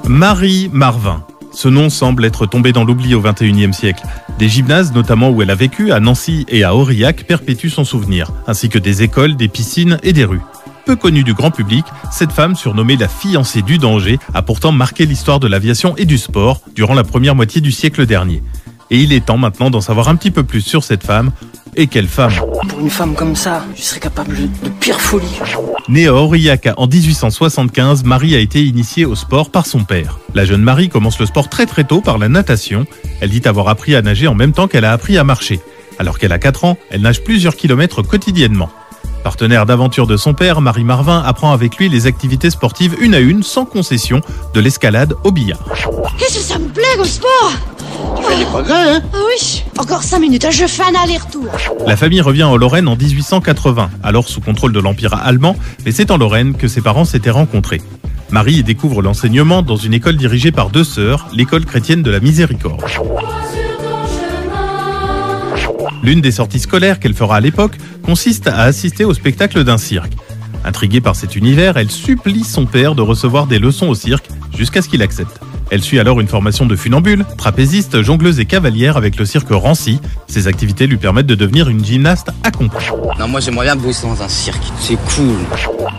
Marie Marvin. Ce nom semble être tombé dans l'oubli au XXIe siècle. Des gymnases, notamment où elle a vécu, à Nancy et à Aurillac, perpétuent son souvenir, ainsi que des écoles, des piscines et des rues. Peu connue du grand public, cette femme, surnommée la fiancée du danger, a pourtant marqué l'histoire de l'aviation et du sport durant la première moitié du siècle dernier. Et il est temps maintenant d'en savoir un petit peu plus sur cette femme. Et quelle femme! Pour une femme comme ça, je serais capable de pire folie. Née à Aurillac en 1875, Marie a été initiée au sport par son père. La jeune Marie commence le sport très tôt par la natation. Elle dit avoir appris à nager en même temps qu'elle a appris à marcher. Alors qu'elle a 4 ans, elle nage plusieurs kilomètres quotidiennement. Partenaire d'aventure de son père, Marie Marvin apprend avec lui les activités sportives une à une, sans concession, de l'escalade au billard. Qu'est-ce que ça me plaît le sport? Tu fais des progrès, hein? Ah oui, encore 5 minutes, je fais un aller-retour. La famille revient en Lorraine en 1880, alors sous contrôle de l'Empire allemand, mais c'est en Lorraine que ses parents s'étaient rencontrés. Marie y découvre l'enseignement dans une école dirigée par 2 sœurs, l'école chrétienne de la Miséricorde. L'une des sorties scolaires qu'elle fera à l'époque consiste à assister au spectacle d'un cirque. Intriguée par cet univers, elle supplie son père de recevoir des leçons au cirque jusqu'à ce qu'il accepte. Elle suit alors une formation de funambule, trapéziste, jongleuse et cavalière avec le cirque Rancy. Ces activités lui permettent de devenir une gymnaste accomplie. Non, moi j'aimerais bien bosser dans un cirque, c'est cool.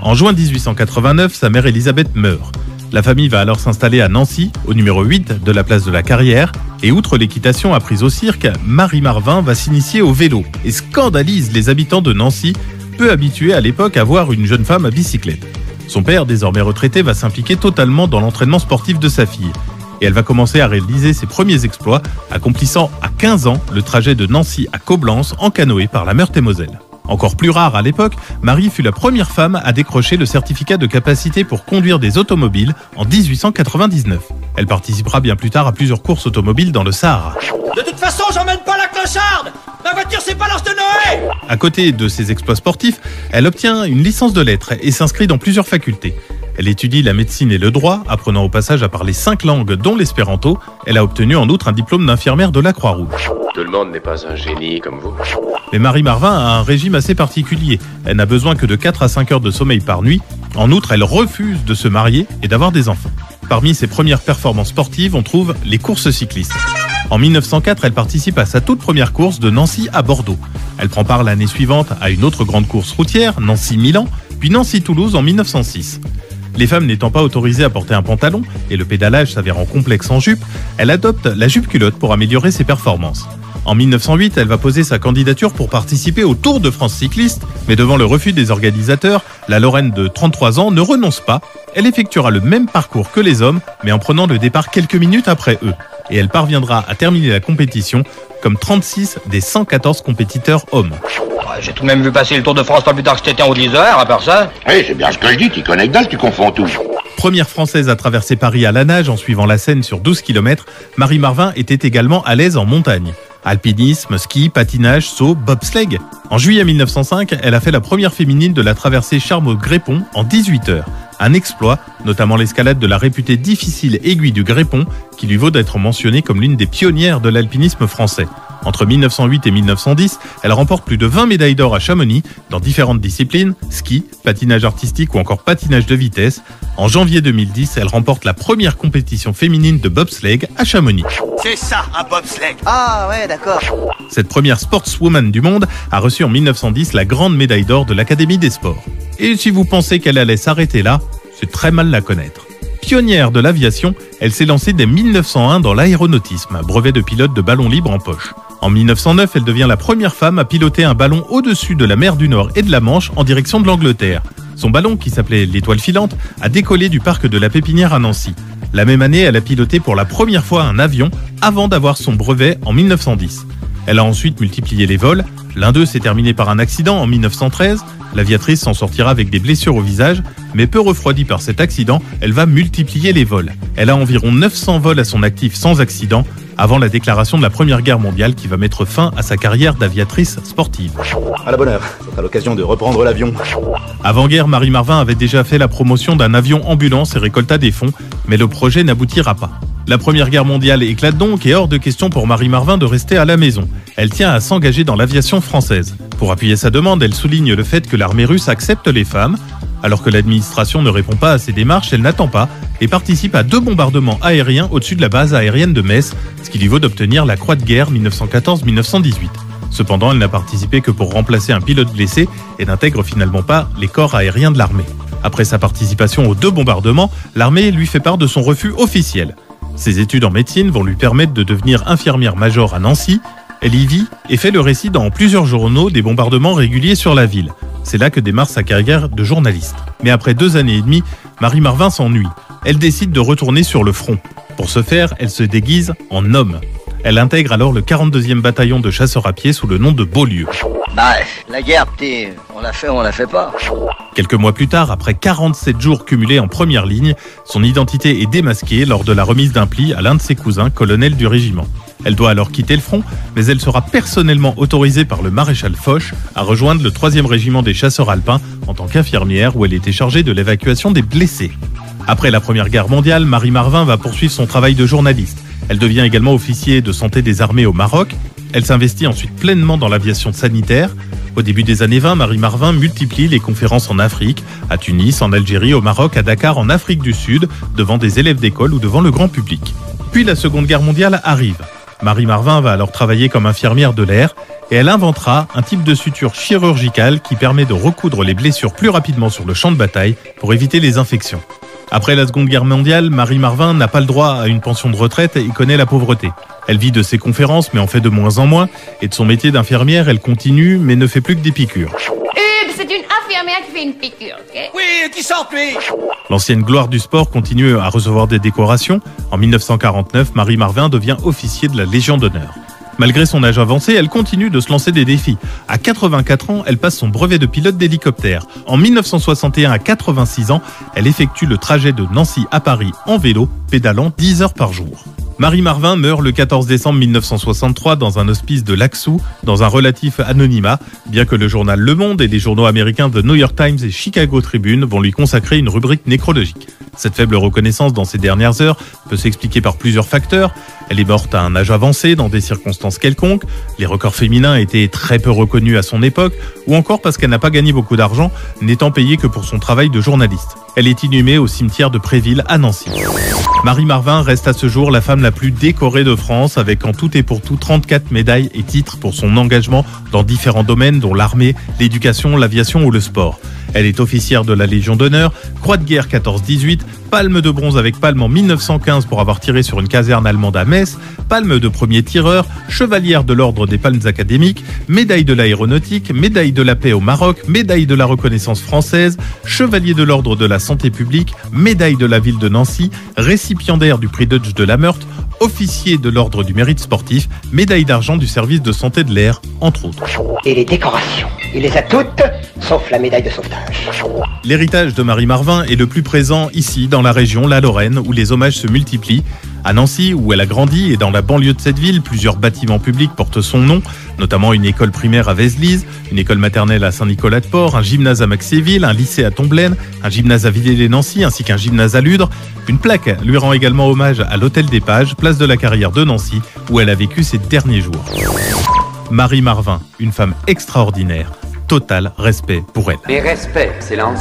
En juin 1889, sa mère Elisabeth meurt. La famille va alors s'installer à Nancy, au numéro 8 de la place de la Carrière. Et outre l'équitation apprise au cirque, Marie Marvin va s'initier au vélo et scandalise les habitants de Nancy, peu habitués à l'époque à voir une jeune femme à bicyclette. Son père, désormais retraité, va s'impliquer totalement dans l'entraînement sportif de sa fille. Et elle va commencer à réaliser ses premiers exploits, accomplissant à 15 ans le trajet de Nancy à Coblence en canoë par la Meurthe-et-Moselle. Encore plus rare à l'époque, Marie fut la première femme à décrocher le certificat de capacité pour conduire des automobiles en 1899. Elle participera bien plus tard à plusieurs courses automobiles dans le Sahara. De toute façon, j'emmène pas la clocharde! Ma voiture, c'est pas l'Arche de Noé! À côté de ses exploits sportifs, elle obtient une licence de lettres et s'inscrit dans plusieurs facultés. Elle étudie la médecine et le droit, apprenant au passage à parler 5 langues dont l'espéranto. Elle a obtenu en outre un diplôme d'infirmière de la Croix-Rouge. Tout le monde n'est pas un génie comme vous. Mais Marie Marvin a un régime assez particulier. Elle n'a besoin que de 4 à 5 heures de sommeil par nuit. En outre, elle refuse de se marier et d'avoir des enfants. Parmi ses premières performances sportives, on trouve les courses cyclistes. En 1904, elle participe à sa toute première course de Nancy à Bordeaux. Elle prend part l'année suivante à une autre grande course routière, Nancy-Milan, puis Nancy-Toulouse en 1906. Les femmes n'étant pas autorisées à porter un pantalon et le pédalage s'avérant complexe en jupe, elle adopte la jupe-culotte pour améliorer ses performances. En 1908, elle va poser sa candidature pour participer au Tour de France cycliste, mais devant le refus des organisateurs, la Lorraine de 33 ans ne renonce pas. Elle effectuera le même parcours que les hommes, mais en prenant le départ quelques minutes après eux. Et elle parviendra à terminer la compétition comme 36 des 114 compétiteurs hommes. J'ai tout de même vu passer le Tour de France pas plus tard que c'était en 10 heures, à part ça. Oui, c'est bien ce que je dis, tu connais que dalle, tu confonds tout. Première française à traverser Paris à la nage en suivant la Seine sur 12 km, Marie Marvin était également à l'aise en montagne. Alpinisme, ski, patinage, saut, bobsleigh. En juillet 1905, elle a fait la première féminine de la traversée Charmes-Grépon en 18 heures. Un exploit, notamment l'escalade de la réputée difficile aiguille du Grépon, qui lui vaut d'être mentionnée comme l'une des pionnières de l'alpinisme français. Entre 1908 et 1910, elle remporte plus de 20 médailles d'or à Chamonix dans différentes disciplines, ski, patinage artistique ou encore patinage de vitesse. En janvier 2010, elle remporte la première compétition féminine de bobsleigh à Chamonix. C'est ça, un bobsleigh! Ah ouais, d'accord. Cette première sportswoman du monde a reçu en 1910 la grande médaille d'or de l'Académie des sports. Et si vous pensez qu'elle allait s'arrêter là, c'est très mal la connaître. Pionnière de l'aviation, elle s'est lancée dès 1901 dans l'aéronautisme, brevet de pilote de ballon libre en poche. En 1909, elle devient la première femme à piloter un ballon au-dessus de la mer du Nord et de la Manche en direction de l'Angleterre. Son ballon, qui s'appelait l'Étoile filante, a décollé du parc de la Pépinière à Nancy. La même année, elle a piloté pour la première fois un avion avant d'avoir son brevet en 1910. Elle a ensuite multiplié les vols. L'un d'eux s'est terminé par un accident en 1913. L'aviatrice s'en sortira avec des blessures au visage, mais peu refroidie par cet accident, elle va multiplier les vols. Elle a environ 900 vols à son actif sans accident, avant la déclaration de la Première Guerre mondiale qui va mettre fin à sa carrière d'aviatrice sportive. À la bonne heure, ça sera l'occasion de reprendre l'avion. Avant-guerre, Marie Marvin avait déjà fait la promotion d'un avion ambulance et récolta des fonds, mais le projet n'aboutira pas. La Première Guerre mondiale éclate donc et hors de question pour Marie Marvin de rester à la maison. Elle tient à s'engager dans l'aviation française. Pour appuyer sa demande, elle souligne le fait que l'armée russe accepte les femmes. Alors que l'administration ne répond pas à ses démarches, elle n'attend pas et participe à 2 bombardements aériens au-dessus de la base aérienne de Metz, ce qui lui vaut d'obtenir la Croix de guerre 1914-1918. Cependant, elle n'a participé que pour remplacer un pilote blessé et n'intègre finalement pas les corps aériens de l'armée. Après sa participation aux 2 bombardements, l'armée lui fait part de son refus officiel. Ses études en médecine vont lui permettre de devenir infirmière-major à Nancy. Elle y vit et fait le récit dans plusieurs journaux des bombardements réguliers sur la ville. C'est là que démarre sa carrière de journaliste. Mais après 2 années et demie, Marie Marvin s'ennuie. Elle décide de retourner sur le front. Pour ce faire, elle se déguise en homme. Elle intègre alors le 42e bataillon de chasseurs à pied sous le nom de Beaulieu. La guerre, on la fait ou on la fait pas. Quelques mois plus tard, après 47 jours cumulés en première ligne, son identité est démasquée lors de la remise d'un pli à l'un de ses cousins, colonel du régiment. Elle doit alors quitter le front, mais elle sera personnellement autorisée par le maréchal Foch à rejoindre le 3e régiment des chasseurs alpins en tant qu'infirmière où elle était chargée de l'évacuation des blessés. Après la Première Guerre mondiale, Marie Marvin va poursuivre son travail de journaliste. Elle devient également officier de santé des armées au Maroc. Elle s'investit ensuite pleinement dans l'aviation sanitaire. Au début des années 20, Marie Marvin multiplie les conférences en Afrique, à Tunis, en Algérie, au Maroc, à Dakar, en Afrique du Sud, devant des élèves d'école ou devant le grand public. Puis la Seconde Guerre mondiale arrive. Marie Marvin va alors travailler comme infirmière de l'air et elle inventera un type de suture chirurgicale qui permet de recoudre les blessures plus rapidement sur le champ de bataille pour éviter les infections. Après la Seconde Guerre mondiale, Marie Marvin n'a pas le droit à une pension de retraite et connaît la pauvreté. Elle vit de ses conférences mais en fait de moins en moins et de son métier d'infirmière, elle continue mais ne fait plus que des piqûres. C'est une infirmière qui fait une piqûre, ok? Oui, qui sort, lui? L'ancienne gloire du sport continue à recevoir des décorations. En 1949, Marie Marvin devient officier de la Légion d'honneur. Malgré son âge avancé, elle continue de se lancer des défis. À 84 ans, elle passe son brevet de pilote d'hélicoptère. En 1961, à 86 ans, elle effectue le trajet de Nancy à Paris en vélo, pédalant 10 heures par jour. Marie Marvin meurt le 14 décembre 1963 dans un hospice de Lag-Sou, dans un relatif anonymat, bien que le journal Le Monde et les journaux américains The New York Times et Chicago Tribune vont lui consacrer une rubrique nécrologique. Cette faible reconnaissance dans ses dernières heures peut s'expliquer par plusieurs facteurs. Elle est morte à un âge avancé, dans des circonstances quelconques, les records féminins étaient très peu reconnus à son époque, ou encore parce qu'elle n'a pas gagné beaucoup d'argent, n'étant payée que pour son travail de journaliste. Elle est inhumée au cimetière de Préville à Nancy. Marie Marvin reste à ce jour la femme la plus décorée de France, avec en tout et pour tout 34 médailles et titres pour son engagement dans différents domaines, dont l'armée, l'éducation, l'aviation ou le sport. Elle est officière de la Légion d'honneur, Croix de guerre 14-18, palme de bronze avec palme en 1915 pour avoir tiré sur une caserne allemande à Metz, palme de premier tireur, chevalière de l'ordre des palmes académiques, médaille de l'aéronautique, médaille de la paix au Maroc, médaille de la reconnaissance française, chevalier de l'ordre de la santé publique, médaille de la ville de Nancy, récipiendaire du prix Deutsch de la Meurthe, officier de l'ordre du mérite sportif, médaille d'argent du service de santé de l'air, entre autres. Et les décorations, il les a toutes, sauf la médaille de sauvetage. L'héritage de Marie Marvin est le plus présent ici, dans la région, la Lorraine, où les hommages se multiplient. À Nancy, où elle a grandi, et dans la banlieue de cette ville, plusieurs bâtiments publics portent son nom, notamment une école primaire à Vézelise, une école maternelle à Saint-Nicolas-de-Port, un gymnase à Maxéville, un lycée à Tomblaine, un gymnase à Villers-les-Nancy, ainsi qu'un gymnase à Ludre. Une plaque lui rend également hommage à l'Hôtel des Pages, place de la Carrière de Nancy, où elle a vécu ses derniers jours. Marie Marvin, une femme extraordinaire. Total respect pour elle. Mes respects, Excellence.